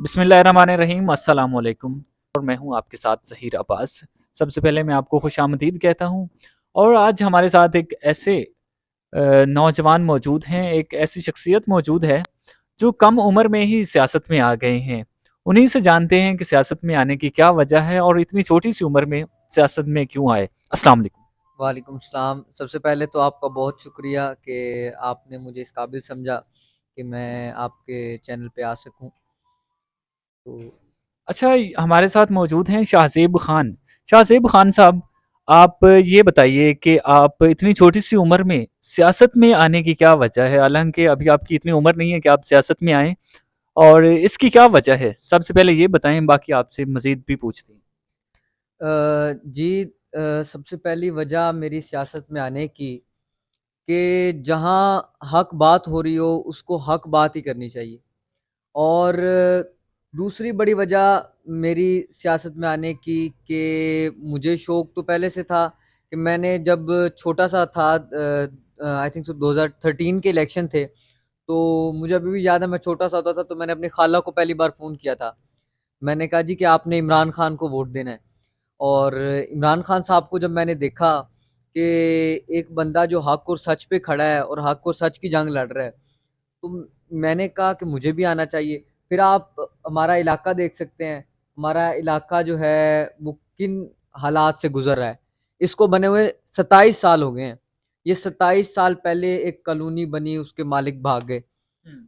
بسم اللہ الرحمن الرحیم، السلام علیکم۔ اور میں ہوں آپ کے ساتھ ظہیر عباس۔ سب سے پہلے میں آپ کو خوش آمدید کہتا ہوں۔ اور آج ہمارے ساتھ ایک ایسے نوجوان موجود ہیں، ایک ایسی شخصیت موجود ہے جو کم عمر میں ہی سیاست میں آ گئے ہیں۔ انہی سے جانتے ہیں کہ سیاست میں آنے کی کیا وجہ ہے اور اتنی چھوٹی سی عمر میں سیاست میں کیوں آئے۔ السلام علیکم۔ وعلیکم السلام۔ سب سے پہلے تو آپ کا بہت شکریہ کہ آپ نے مجھے اس قابل سمجھا کہ میں آپ کے چینل پہ آ سکوں۔ تو اچھا، ہمارے ساتھ موجود ہیں شاہ زیب خان۔ شاہ زیب خان صاحب، آپ یہ بتائیے کہ آپ اتنی چھوٹی سی عمر میں سیاست میں آنے کی کیا وجہ ہے؟ حالانکہ ابھی آپ کی اتنی عمر نہیں ہے کہ آپ سیاست میں آئیں، اور اس کی کیا وجہ ہے؟ سب سے پہلے یہ بتائیں، باقی آپ سے مزید بھی پوچھتے ہیں۔ جی، سب سے پہلی وجہ میری سیاست میں آنے کی کہ جہاں حق بات ہو رہی ہو اس کو حق بات ہی کرنی چاہیے۔ اور دوسری بڑی وجہ میری سیاست میں آنے کی کہ مجھے شوق تو پہلے سے تھا کہ میں نے جب چھوٹا سا تھا، آئی تھنک 2013 کے الیکشن تھے، تو مجھے ابھی بھی یاد ہے، میں چھوٹا سا ہوتا تھا تو میں نے اپنی خالہ کو پہلی بار فون کیا تھا۔ میں نے کہا جی کہ آپ نے عمران خان کو ووٹ دینا ہے۔ اور عمران خان صاحب کو جب میں نے دیکھا کہ ایک بندہ جو حق اور سچ پہ کھڑا ہے اور حق اور سچ کی جنگ لڑ رہا ہے، تو میں نے کہا کہ مجھے بھی آنا چاہیے۔ پھر آپ ہمارا علاقہ دیکھ سکتے ہیں، ہمارا علاقہ جو ہے وہ کن حالات سے گزر رہا ہے۔ اس کو بنے ہوئے 27 سال ہو گئے ہیں۔ یہ 27 سال پہلے ایک کالونی بنی، اس کے مالک بھاگ گئے،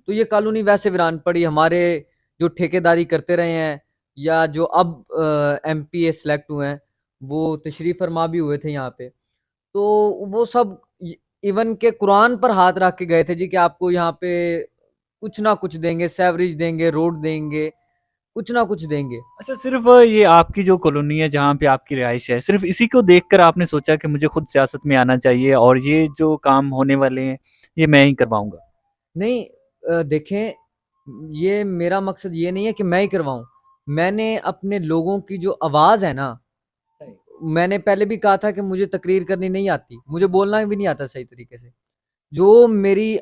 تو یہ کالونی ویسے ویران پڑی۔ ہمارے جو ٹھیکیداری کرتے رہے ہیں یا جو اب ایم پی اے سلیکٹ ہوئے ہیں، وہ تشریف فرما بھی ہوئے تھے یہاں پہ، تو وہ سب ایون کہ قرآن پر ہاتھ رکھ کے گئے تھے جی کہ آپ کو یہاں پہ کچھ نہ کچھ دیں گے، سیوریج دیں گے، روڈ دیں گے، کچھ نہ کچھ دیں گے۔ اچھا، صرف یہ آپ کی جو کالونی ہے جہاں پہ آپ کی رہائش ہے، صرف اسی کو دیکھ کر آپ نے سوچا کہ مجھے خود سیاست میں آنا چاہیے اور یہ جو کام ہونے والے ہیں یہ میں ہی کرواؤں گا؟ نہیں، دیکھیں، یہ میرا مقصد یہ نہیں ہے کہ میں ہی کرواؤں۔ میں نے اپنے لوگوں کی جو آواز ہے نا، میں نے پہلے بھی کہا تھا کہ مجھے تقریر کرنی نہیں آتی، مجھے بولنا بھی نہیں آتا صحیح طریقے سے۔ جو میری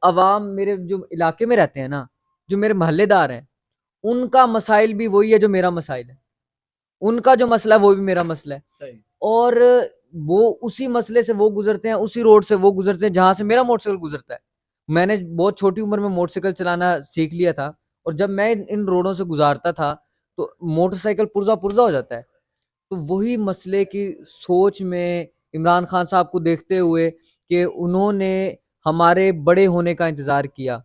عوام میرے جو علاقے میں رہتے ہیں نا، جو میرے محلے دار ہیں، ان کا مسائل بھی وہی ہے جو میرا مسائل ہے، ان کا جو مسئلہ ہے وہ بھی میرا مسئلہ ہے۔ اور وہ اسی مسئلے سے وہ گزرتے ہیں، اسی روڈ سے وہ گزرتے ہیں جہاں سے میرا موٹر سائیکل گزرتا ہے۔ میں نے بہت چھوٹی عمر میں موٹر سائیکل چلانا سیکھ لیا تھا، اور جب میں ان روڈوں سے گزارتا تھا تو موٹر سائیکل پرزا پرزا ہو جاتا ہے۔ تو وہی مسئلے کی سوچ میں عمران خان صاحب کو دیکھتے ہوئے کہ انہوں نے ہمارے بڑے ہونے کا انتظار کیا،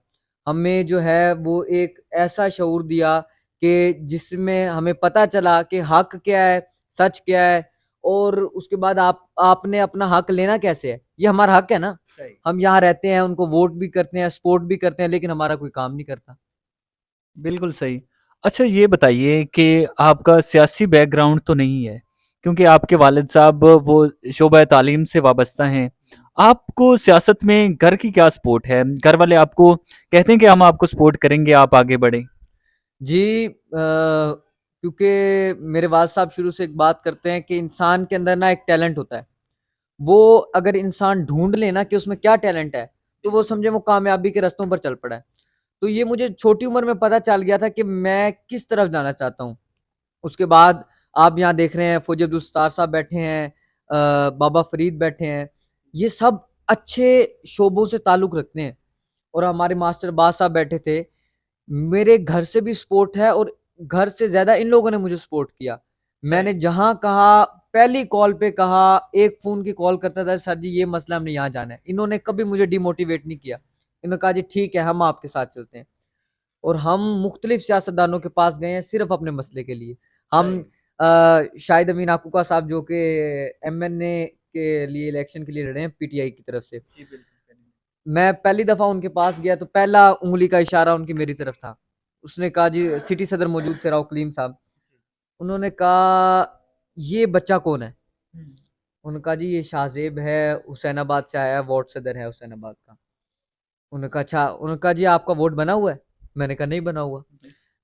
ہمیں جو ہے وہ ایک ایسا شعور دیا کہ جس میں ہمیں پتہ چلا کہ حق کیا ہے، سچ کیا ہے، اور اس کے بعد آپ نے اپنا حق لینا کیسے ہے۔ یہ ہمارا حق ہے نا، ہم یہاں رہتے ہیں، ان کو ووٹ بھی کرتے ہیں، سپورٹ بھی کرتے ہیں، لیکن ہمارا کوئی کام نہیں کرتا۔ بالکل صحیح۔ اچھا، یہ بتائیے کہ آپ کا سیاسی بیک گراؤنڈ تو نہیں ہے، کیونکہ آپ کے والد صاحب وہ شعبہ تعلیم سے وابستہ ہیں۔ آپ کو سیاست میں گھر کی کیا سپورٹ ہے؟ گھر والے آپ کو کہتے ہیں کہ ہم آپ کو سپورٹ کریں گے، آپ آگے بڑھیں؟ جی، کیونکہ میرے والد صاحب شروع سے ایک بات کرتے ہیں کہ انسان کے اندر نا ایک ٹیلنٹ ہوتا ہے، وہ اگر انسان ڈھونڈ لے نا کہ اس میں کیا ٹیلنٹ ہے، تو وہ سمجھے وہ کامیابی کے رستوں پر چل پڑا ہے۔ تو یہ مجھے چھوٹی عمر میں پتہ چل گیا تھا کہ میں کس طرف جانا چاہتا ہوں۔ اس کے بعد آپ یہاں دیکھ رہے ہیں فوجی عبدالستار صاحب بیٹھے ہیں، بابا فرید بیٹھے ہیں، یہ سب اچھے شعبوں سے تعلق رکھتے ہیں۔ اور ہمارے ماسٹر باز صاحب بیٹھے تھے، میرے گھر سے بھی سپورٹ ہے، اور گھر سے زیادہ ان لوگوں نے مجھے سپورٹ کیا۔ میں نے جہاں کہا، پہلی کال پہ کہا، ایک فون کی کال کرتا تھا، سر جی یہ مسئلہ ہم نے یہاں جانا ہے، انہوں نے کبھی مجھے ڈی موٹیویٹ نہیں کیا، انہوں نے کہا جی ٹھیک ہے ہم آپ کے ساتھ چلتے ہیں۔ اور ہم مختلف سیاستدانوں کے پاس گئے ہیں صرف اپنے مسئلے کے لیے۔ ہم شاہد امین آکوکا صاحب جو کہ ایم این اے کے لیے الیکشن کے لیے لڑے ہیں پی ٹی آئی کی طرف سے، میں پہلی دفعہ ان کے پاس گیا تو پہلا انگلی کا اشارہ ان کی میری طرف تھا۔ اس نے کہا جی، سٹی صدر موجود تھے راؤ کلیم صاحب، انہوں نے کہا یہ بچہ کون ہے؟ انہوں نے کہا جی یہ شاہ زیب ہے، حسین آباد سے آیا ہے، وارڈ صدر ہے حسین آباد کا۔ انہوں نے کہا اچھا، انہوں نے کہا جی آپ کا ووٹ بنا ہوا ہے؟ میں نے کہا نہیں بنا ہوا۔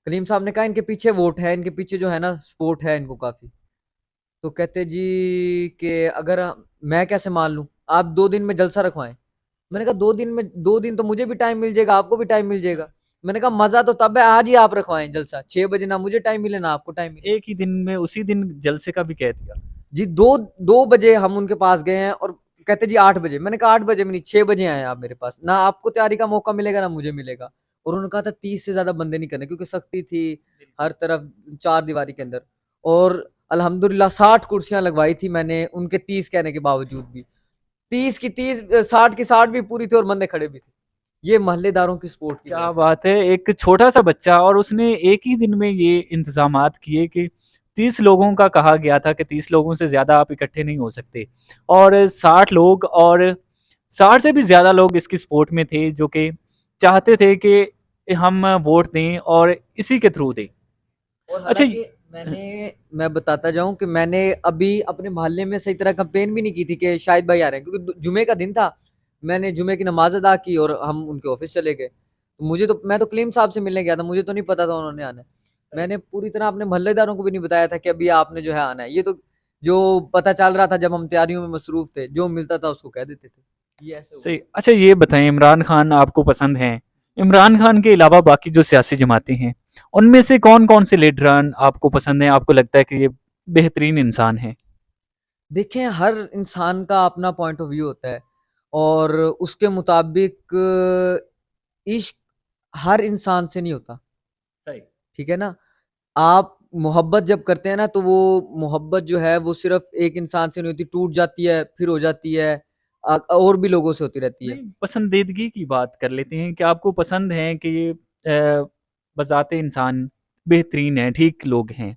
کلیم صاحب نے کہا ان کے پیچھے ووٹ ہے، ان کے پیچھے جو ہے نا سپورٹ ہے ان کو کافی۔ تو کہتے جی کہ اگر میں کیسے مان لوں، آپ 2 دن میں جلسہ رکھوائیں۔ میں نے کہا 2 دن میں، 2 دن تو مجھے بھی ٹائم مل جائے گا، آپ کو بھی ٹائم مل جائے گا۔ میں نے کہا مزہ تو تب ہے آج ہی آپ رکھوائیں جلسہ, 6 بجے نہ مجھے ٹائم ملے نہ آپ کو ٹائم ملے. ایک ہی دن میں اسی دن جلسے کا بھی کہہ دیا. جی 2 بجے ہم ان کے پاس گئے ہیں اور کہتے جی 8 بجے. میں نے کہا 8 بجے میں نہیں, 6 بجے آئے آپ میرے پاس, نہ آپ کو تیاری کا موقع ملے گا نہ مجھے ملے گا. اور انہوں نے کہا تھا 30 سے زیادہ بندے نہیں کرنے کیونکہ سختی تھی ہر طرف 4 دیواری کے اندر. اور الحمدللہ 60 کرسیاں لگوائی تھی میں نے ان کے 30 کہنے کے باوجود بھی, 30 کی 30 60 کی 60 بھی پوری تھی اور بندے کھڑے بھی تھے. یہ محلے داروں کی سپورٹ کی کیا وجہ سے. بات ہے, ایک چھوٹا سا بچہ اور اس نے ایک ہی دن میں یہ انتظامات کیے کہ 30 لوگوں کا کہا گیا تھا کہ 30 لوگوں سے زیادہ آپ اکٹھے نہیں ہو سکتے, اور 60 لوگ اور 60 سے بھی زیادہ لوگ اس کی سپورٹ میں تھے جو کہ چاہتے تھے کہ ہم ووٹ دیں اور اسی کے تھرو دیں. اور اچھا حالانکہ میں بتاتا جاؤں کہ میں نے ابھی اپنے محلے میں صحیح طرح کمپین بھی نہیں کی تھی کہ شاہد بھائی آ رہے ہیں, کیونکہ جمعے کا دن تھا. میں نے جمعے کی نماز ادا کی اور ہم ان کے آفس چلے گئے. میں تو کلیم صاحب سے ملنے گیا تھا, مجھے تو نہیں پتا تھا انہوں نے آنا ہے. میں نے پوری طرح اپنے محلے داروں کو بھی نہیں بتایا تھا کہ ابھی آپ نے جو ہے آنا ہے. یہ تو جو پتہ چل رہا تھا جب ہم تیاریوں میں مصروف تھے, جو ملتا تھا اس کو کہہ دیتے تھے. یہ ایسے ہوا. صحیح. اچھا یہ بتائیں, عمران خان آپ کو پسند ہیں؟ عمران خان کے علاوہ باقی جو سیاسی جماعتیں ہیں ان میں سے کون کون سے لیڈران آپ کو پسند ہیں, آپ کو لگتا ہے کہ یہ بہترین انسان ہیں؟ دیکھیں ہر انسان کا اپنا پوائنٹ آف ویو ہوتا ہے اور اس کے مطابق عشق ہر انسان سے نہیں ہوتا. صحیح. ٹھیک ہے نا. آپ محبت جب کرتے ہیں نا تو وہ محبت جو ہے وہ صرف ایک انسان سے نہیں ہوتی, ٹوٹ جاتی ہے پھر ہو جاتی ہے, اور بھی لوگوں سے ہوتی رہتی ہے. نہیں, پسندیدگی کی بات کر لیتے ہیں کہ آپ کو پسند ہے کہ یہ بذات انسان بہترین ہیں, ٹھیک لوگ ہیں؟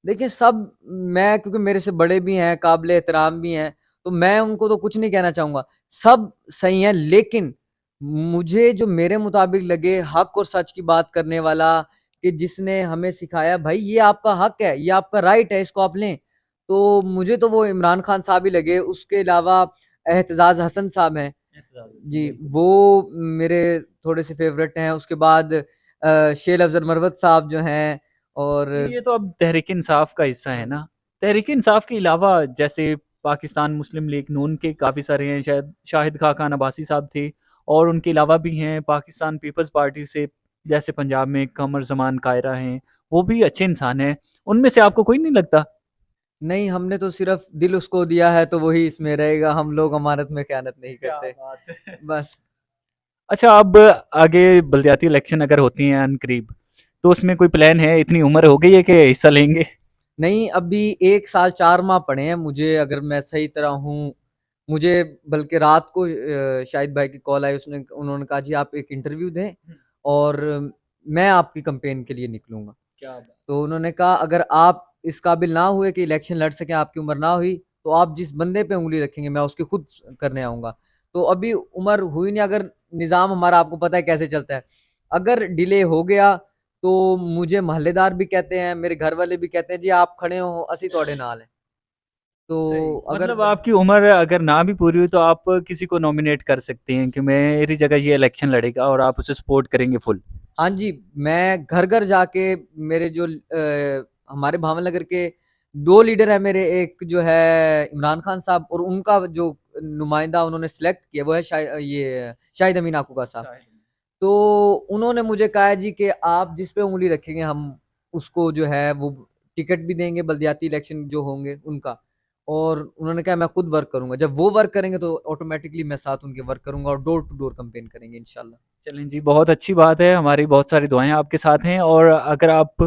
دیکھیں سب, میں کیونکہ میرے سے بڑے بھی ہیں, قابل احترام بھی ہیں, تو میں ان کو تو کچھ نہیں کہنا چاہوں گا. سب صحیح ہیں, لیکن مجھے جو میرے مطابق لگے حق اور سچ کی بات کرنے والا, کہ جس نے ہمیں سکھایا بھائی یہ آپ کا حق ہے, یہ آپ کا رائٹ ہے, اس کو آپ لیں, تو مجھے تو وہ عمران خان صاحب ہی لگے. اس کے علاوہ احتجاج حسن صاحب ہیں, جی وہ میرے تھوڑے سے فیورٹ ہیں. اس کے بعد شیل افضل مروت صاحب جو ہیں, اور یہ تو اب تحریک انصاف کا حصہ ہے نا. تحریک انصاف کے علاوہ جیسے پاکستان مسلم لیگ نون کے کافی سارے ہیں, شاید شاہد خاقان عباسی صاحب تھے, اور ان کے علاوہ بھی ہیں پاکستان پیپلز پارٹی سے, جیسے پنجاب میں قمر زمان قائرہ ہیں, وہ بھی اچھے انسان ہیں. ان میں سے آپ کو کوئی نہیں لگتا؟ نہیں, ہم نے تو صرف دل اس کو دیا ہے تو وہی اس میں رہے گا. ہم لوگ امانت میں خیانت نہیں کرتے بس. اچھا, اب آگے بلدیاتی الیکشن اگر ہوتی ہیں ان قریب, تو اس میں کوئی پلان ہے؟ اتنی عمر ہو گئی ہے کہ حصہ لیں گے؟ نہیں, ابھی 1 سال 4 ماہ پڑے ہیں مجھے, اگر میں صحیح طرح ہوں. مجھے بلکہ رات کو شاہد بھائی کی کال آئی, انہوں نے کہا جی آپ ایک انٹرویو دیں اور میں آپ کی کمپین کے لیے نکلوں گا. تو انہوں نے کہا اگر آپ اس قابل نہ ہوئے کہ الیکشن لڑ سکیں, آپ کی عمر نہ ہوئی, تو آپ جس بندے پہ انگلی رکھیں گے میں اس کی خود کرنے آؤں گا. تو ابھی عمر ہوئی نہیں. اگر نظام ہمارا آپ کو پتہ ہے کیسے چلتا ہے, اگر ڈیلے ہو گیا تو مجھے محلے دار بھی کہتے ہیں, میرے گھر والے بھی کہتے ہیں جی آپ کھڑے ہو اسی توڑے نال ہیں. تو اگر مطلب آپ کی عمر اگر نہ بھی پوری ہوئی تو آپ کسی کو نومینیٹ کر سکتے ہیں کہ میری جگہ یہ الیکشن لڑے گا, اور آپ اسے سپورٹ کریں گے فل؟ ہاں جی, میں گھر گھر جا کے, میرے جو ہمارے بھاون نگر کے 2 لیڈر ہیں میرے, ایک جو ہے عمران خان صاحب, اور ان کا جو نمائندہ انہوں نے سلیکٹ کیا وہ ہے یہ شاہد امین آکوکا صاحب. تو انہوں نے مجھے کہا جی کہ آپ جس پہ انگلی رکھیں گے ہم اس کو جو ہے وہ ٹکٹ بھی دیں گے بلدیاتی الیکشن جو ہوں گے ان کا. اور انہوں نے کہا میں خود ورک کروں گا, جب وہ ورک کریں گے تو آٹومیٹکلی میں ساتھ ان کے ورک کروں گا, اور ڈور ٹو ڈور کمپین کریں گے انشاءاللہ. چلیں جی, بہت اچھی بات ہے, ہماری بہت ساری دعائیں آپ کے ساتھ ہیں. اور اگر آپ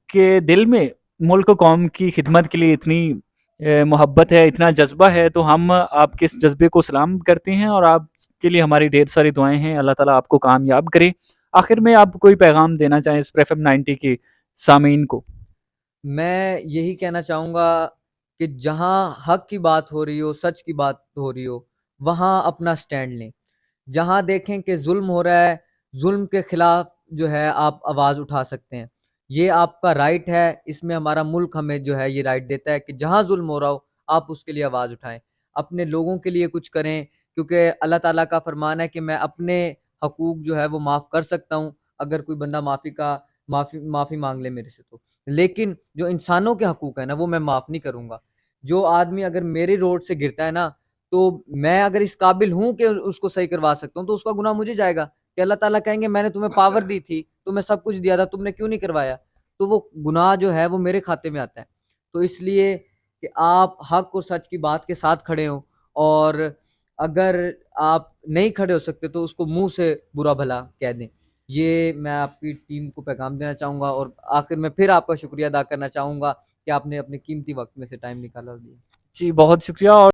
کے دل میں ملک و قوم کی خدمت کے لیے اتنی محبت ہے, اتنا جذبہ ہے, تو ہم آپ کے اس جذبے کو سلام کرتے ہیں, اور آپ کے لیے ہماری ڈھیر ساری دعائیں ہیں. اللہ تعالیٰ آپ کو کامیاب کرے. آخر میں آپ کوئی پیغام دینا چاہیں اس پریف ایم 90 کے سامعین کو؟ میں یہی کہنا چاہوں گا کہ جہاں حق کی بات ہو رہی ہو, سچ کی بات ہو رہی ہو, وہاں اپنا سٹینڈ لیں. جہاں دیکھیں کہ ظلم ہو رہا ہے, ظلم کے خلاف جو ہے آپ آواز اٹھا سکتے ہیں, یہ آپ کا رائٹ ہے. اس میں ہمارا ملک ہمیں جو ہے یہ رائٹ دیتا ہے کہ جہاں ظلم ہو رہا ہو آپ اس کے لیے آواز اٹھائیں, اپنے لوگوں کے لیے کچھ کریں, کیونکہ اللہ تعالیٰ کا فرمان ہے کہ میں اپنے حقوق جو ہے وہ معاف کر سکتا ہوں اگر کوئی بندہ معافی مانگ لے میرے سے. تو لیکن جو انسانوں کے حقوق ہیں نا وہ میں معاف نہیں کروں گا. جو آدمی اگر میرے روڈ سے گرتا ہے نا, تو میں اگر اس قابل ہوں کہ اس کو صحیح کروا سکتا ہوں تو اس کا گناہ مجھے جائے گا. کہ اللہ تعالیٰ کہیں گے میں نے تمہیں پاور دی تھی, تمہیں سب کچھ دیا تھا, تم نے کیوں نہیں کروایا, تو وہ گناہ جو ہے وہ میرے کھاتے میں آتا ہے. تو اس لیے کہ آپ حق اور سچ کی بات کے ساتھ کھڑے ہوں, اور اگر آپ نہیں کھڑے ہو سکتے تو اس کو منہ سے برا بھلا کہہ دیں. یہ میں آپ کی ٹیم کو پیغام دینا چاہوں گا, اور آخر میں پھر آپ کا شکریہ ادا کرنا چاہوں گا کہ آپ نے اپنے قیمتی وقت میں سے ٹائم نکالا اور دیا. جی بہت شکریہ. اور